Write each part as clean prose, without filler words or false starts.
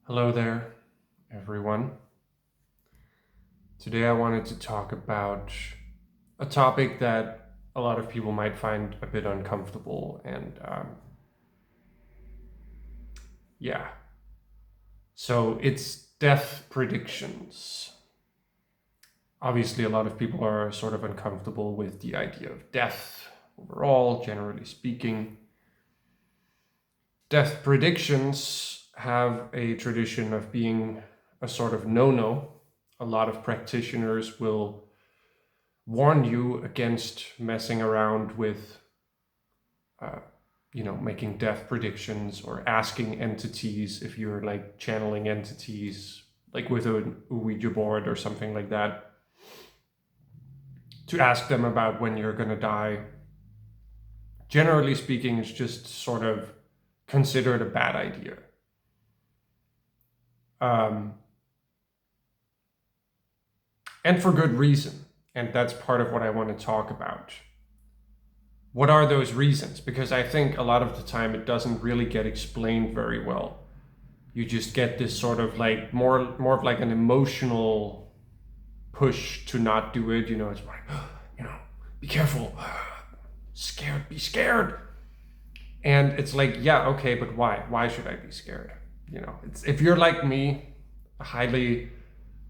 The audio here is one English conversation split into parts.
Hello there, everyone. Today I wanted to talk about a topic that a lot of people might find a bit uncomfortable. Yeah, so it's death predictions. Obviously, a lot of people are sort of uncomfortable with the idea of death overall, generally speaking. Death predictions have a tradition of being a sort of no no. A lot of practitioners will warn you against messing around with, uh, making death predictions or asking entities if you're like channeling entities, like with an Ouija board or something like that, to ask them about when you're going to die. Generally speaking, it's just sort of considered a bad idea. Um, and for good reason. And that's part of what I want to talk about. What are those reasons? Because I think a lot of the time it doesn't really get explained very well. You just get this sort of like more of like an emotional push to not do it. It's like, be careful, scared, be scared. And it's like, yeah, okay, but why should I be scared? It's, if you're like me, a highly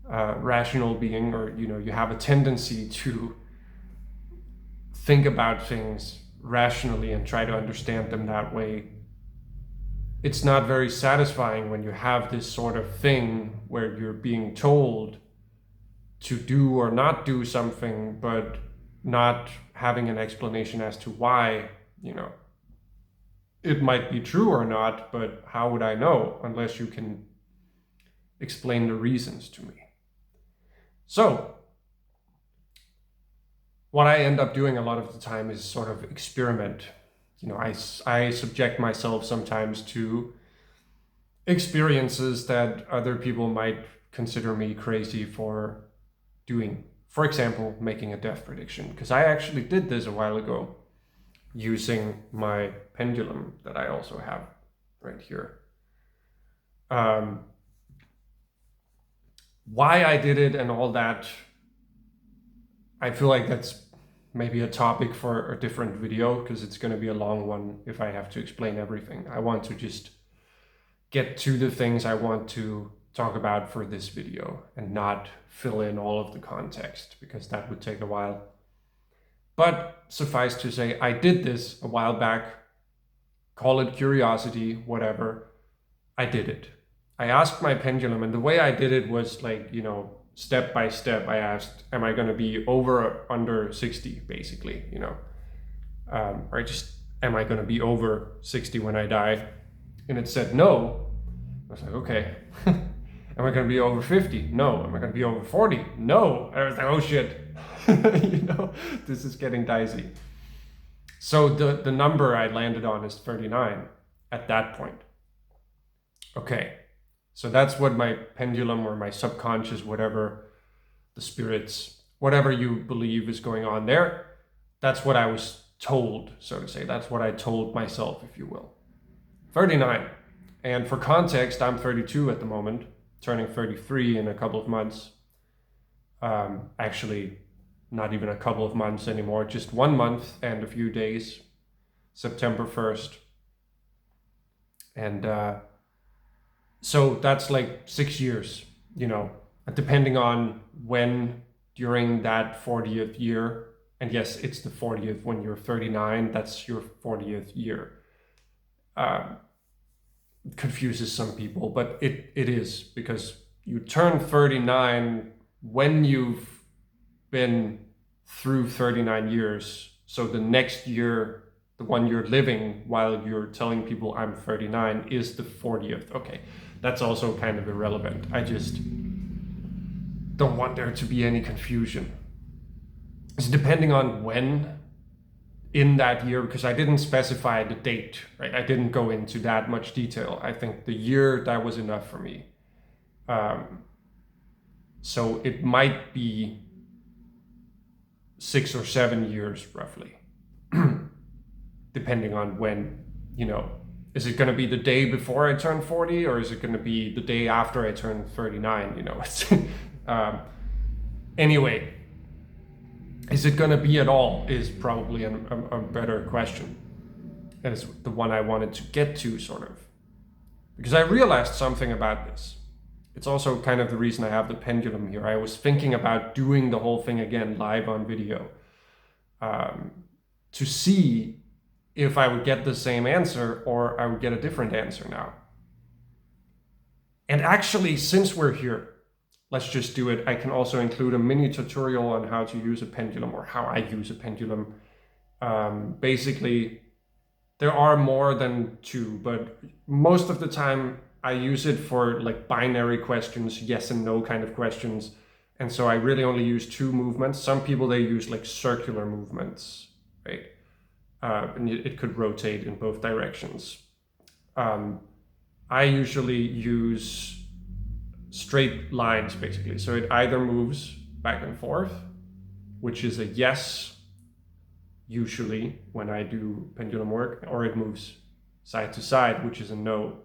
rational being, or you have a tendency to think about things rationally and try to understand them that way, it's not very satisfying when you have this sort of thing where you're being told to do or not do something, but not having an explanation as to why. It might be true or not, but how would I know unless you can explain the reasons to me? So, what I end up doing a lot of the time is sort of experiment. I subject myself sometimes to experiences that other people might consider me crazy for doing. For example, making a death prediction, because I actually did this a while ago using my pendulum that I also have right here. Why I did it and all that, I feel like that's maybe a topic for a different video, because it's going to be a long one if I have to explain everything. I want to just get to the things I want to talk about for this video and not fill in all of the context, because that would take a while. But suffice to say, I did this a while back. Call it curiosity, whatever. I did it. I asked my pendulum, and the way I did it was like, step by step. I asked, am I going to be over or under 60, basically, or just, am I going to be over 60 when I die? And it said no. I was like, okay. Am I going to be over 50? No. Am I going to be over 40? No. I was like, oh shit. This is getting dicey. So the number I landed on is 39 at that point. Okay. So that's what my pendulum or my subconscious, whatever, the spirits, whatever you believe is going on there, that's what I was told, so to say. That's what I told myself, if you will. 39. And for context, I'm 32 at the moment, turning 33 in a couple of months. Actually, not even a couple of months anymore, just 1 month and a few days, September 1st. And so that's like 6 years, depending on when during that 40th year. And yes, it's the 40th when you're 39, that's your 40th year. Confuses some people, but it is, because you turn 39 when you've been through 39 years. So the next year, the one you're living while you're telling people I'm 39, is the 40th. Okay, that's also kind of irrelevant. I just don't want there to be any confusion. It's depending on when in that year, because I didn't specify the date, right? I didn't go into that much detail. I think the year, that was enough for me. So it might be 6 or 7 years roughly, depending on when, Is it going to be the day before I turn 40, or is it going to be the day after I turn 39? You know, anyway, is it going to be at all is probably a better question. And it's the one I wanted to get to, sort of. Because I realized something about this. It's also kind of the reason I have the pendulum here. I was thinking about doing the whole thing again live on video to see if I would get the same answer or I would get a different answer now. And actually, since we're here, let's just do it. I can also include a mini tutorial on how to use a pendulum, or how I use a pendulum. Basically, there are more than two, but most of the time I use it for like binary questions, yes and no kind of questions. And so I really only use two movements. Some people, they use like circular movements, right? And it could rotate in both directions. I usually use straight lines, basically. So it either moves back and forth, which is a yes, usually when I do pendulum work, or it moves side to side, which is a no.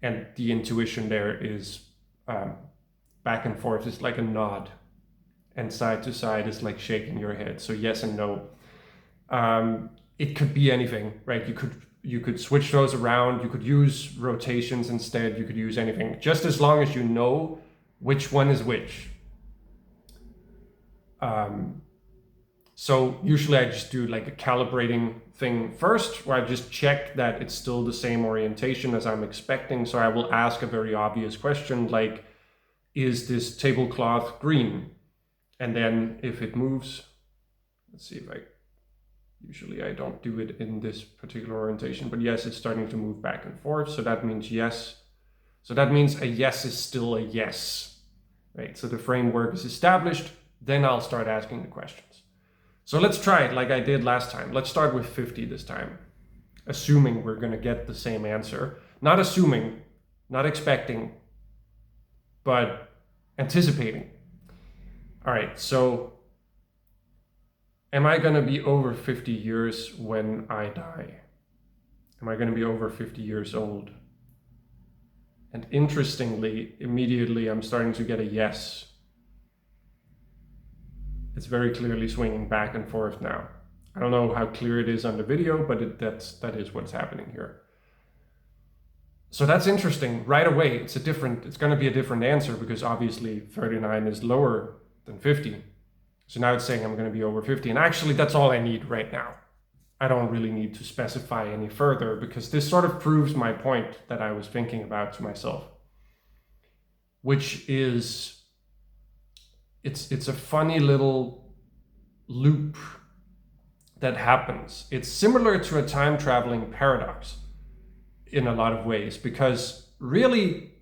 And the intuition there is back and forth is like a nod, and side to side is like shaking your head. So yes and no. It could be anything, right? You could switch those around. You could use rotations instead. You could use anything, just as long as you know which one is which. So usually I just do like a calibrating thing first, where I just check that it's still the same orientation as I'm expecting. So I will ask a very obvious question like, is this tablecloth green? And then if it moves, let's see if usually I don't do it in this particular orientation, but yes, it's starting to move back and forth. So that means yes. So that means a yes is still a yes, right? So the framework is established, then I'll start asking the questions. So let's try it like I did last time. Let's start with 50 this time, assuming we're gonna get the same answer. Not assuming, not expecting, but anticipating. All right, so am I going to be over 50 years when I die? Am I going to be over 50 years old? And interestingly, immediately I'm starting to get a yes. It's very clearly swinging back and forth now. I don't know how clear it is on the video, but that is what's happening here. So that's interesting. Right away, it's going to be a different answer, because obviously 39 is lower than 50. So now it's saying I'm going to be over 50. And actually, that's all I need right now. I don't really need to specify any further, because this sort of proves my point that I was thinking about to myself, which is, it's a funny little loop that happens. It's similar to a time traveling paradox in a lot of ways, because really,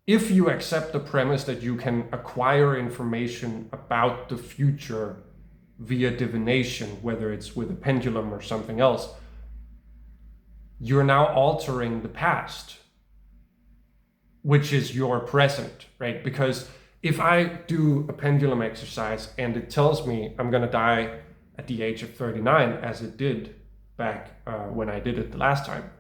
if you accept the premise that you can acquire information about the future via divination, whether it's with a pendulum or something else, you're now altering the past, which is your present, right? Because if I do a pendulum exercise and it tells me I'm going to die at the age of 39, as it did back when I did it the last time,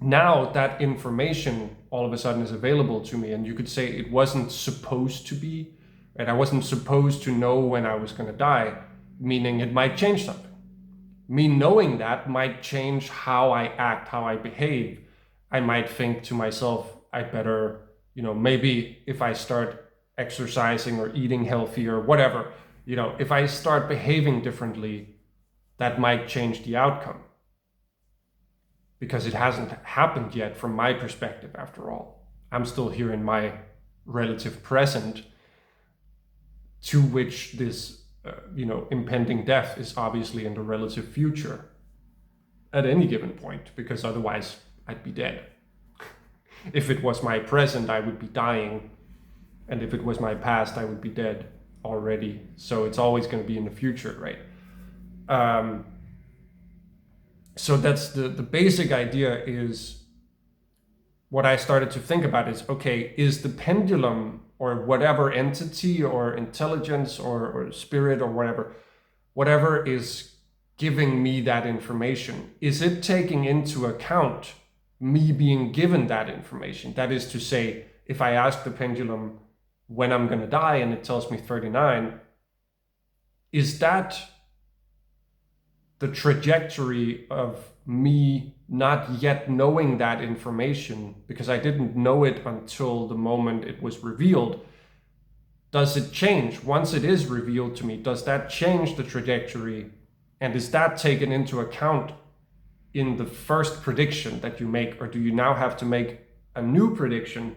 now that information all of a sudden is available to me, and you could say it wasn't supposed to be, right? I wasn't supposed to know when I was going to die, meaning it might change something. Me knowing that might change how I act, how I behave. I might think to myself, I better, maybe if I start exercising or eating healthy or whatever, if I start behaving differently, that might change the outcome. Because it hasn't happened yet from my perspective, after all. I'm still here in my relative present, to which this, impending death is obviously in the relative future at any given point, because otherwise I'd be dead. If it was my present, I would be dying. And if it was my past, I would be dead already. So it's always going to be in the future, right? So that's the basic idea. Is what I started to think about is, okay, is the pendulum or whatever entity or intelligence or spirit or whatever is giving me that information? Is it taking into account me being given that information? That is to say, if I ask the pendulum when I'm going to die and it tells me 39, is that the trajectory of me not yet knowing that information because I didn't know it until the moment it was revealed? Does it change once it is revealed to me? Does that change the trajectory? And is that taken into account in the first prediction that you make? Or do you now have to make a new prediction?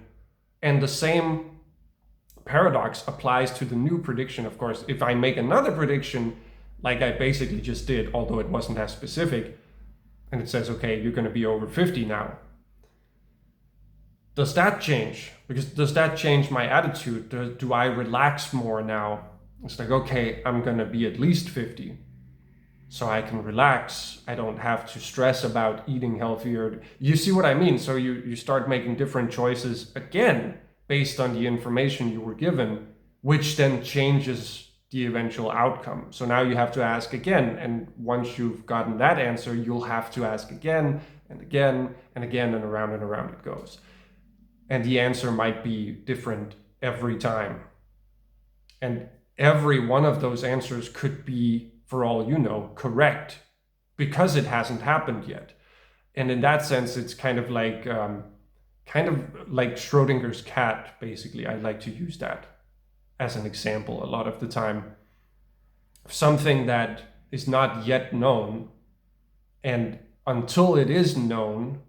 And the same paradox applies to the new prediction, of course. If I make another prediction, like I basically just did, although it wasn't as specific, and it says, okay, you're going to be over 50 now. Does that change? Because does that change my attitude? Do I relax more now? It's like, okay, I'm going to be at least 50. So I can relax. I don't have to stress about eating healthier. You see what I mean? So you start making different choices again based on the information you were given, which then changes the eventual outcome. So now you have to ask again. And once you've gotten that answer, you'll have to ask again and again and again, and around it goes. And the answer might be different every time. And every one of those answers could be, for all you know, correct because it hasn't happened yet. And in that sense, it's kind of like Schrodinger's cat, basically. I like to use that as an example a lot of the time. Something that is not yet known, and until it is known,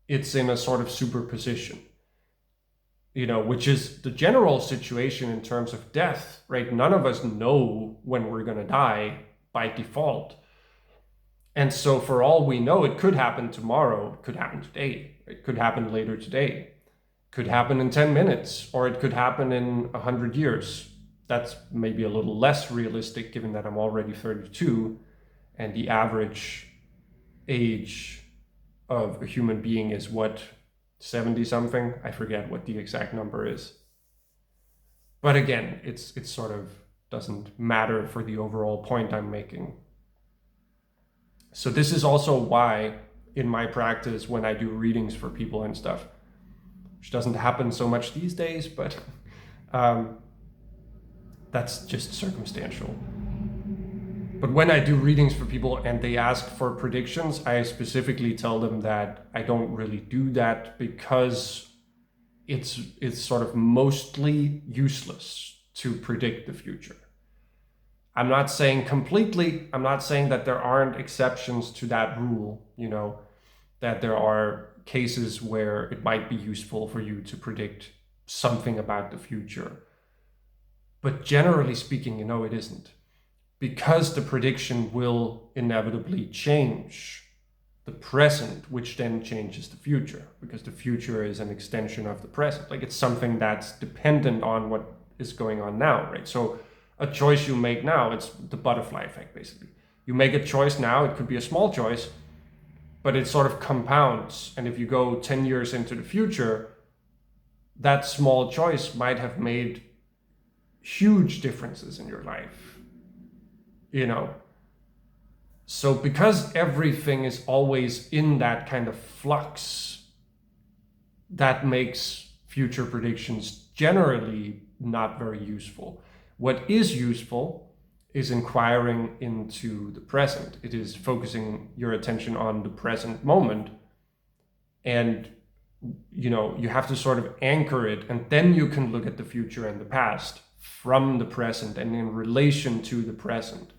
it's in a sort of superposition. Which is the general situation in terms of death, right? None of us know when we're going to die by default. And so for all we know, it could happen tomorrow, it could happen today, it could happen later today, it could happen in 10 minutes, or it could happen in 100 years. That's maybe a little less realistic given that I'm already 32 and the average age of a human being is what, 70 something? I forget what the exact number is. But again, it's sort of doesn't matter for the overall point I'm making. So this is also why in my practice, when I do readings for people and stuff, which doesn't happen so much these days, but that's just circumstantial. But when I do readings for people and they ask for predictions, I specifically tell them that I don't really do that because it's sort of mostly useless to predict the future. I'm not saying completely, I'm not saying that there aren't exceptions to that rule, that there are cases where it might be useful for you to predict something about the future. But generally speaking, it isn't. Because the prediction will inevitably change the present, which then changes the future, because the future is an extension of the present. Like, it's something that's dependent on what is going on now, right? So a choice you make now, it's the butterfly effect, basically. You make a choice now, it could be a small choice, but it sort of compounds. And if you go 10 years into the future, that small choice might have made huge differences in your life. So because everything is always in that kind of flux, that makes future predictions generally not very useful. What is useful is inquiring into the present. It is focusing your attention on the present moment, and you have to sort of anchor it, and then you can look at the future and the past from the present and in relation to the present.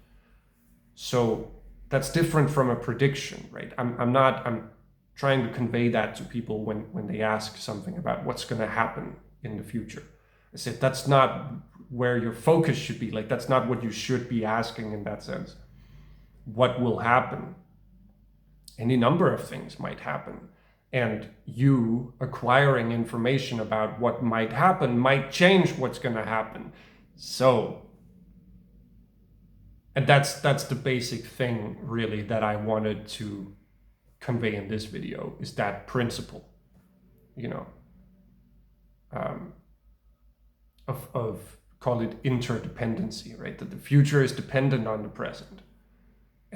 So that's different from a prediction, right? I'm trying to convey that to people when they ask something about what's going to happen in the future. I said, that's not where your focus should be. Like, that's not what you should be asking in that sense. What will happen? Any number of things might happen. And you acquiring information about what might happen might change what's going to happen. So, and that's the basic thing, really, that I wanted to convey in this video, is that principle, of call it interdependency, right? That the future is dependent on the present.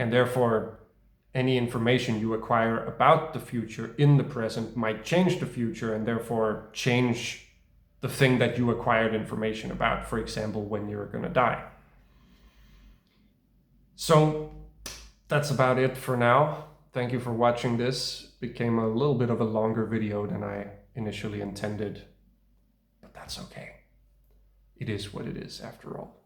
And therefore, any information you acquire about the future in the present might change the future and therefore change the thing that you acquired information about, for example, when you're going to die. So that's about it for now. Thank you for watching this. It became a little bit of a longer video than I initially intended, but that's okay. It is what it is after all.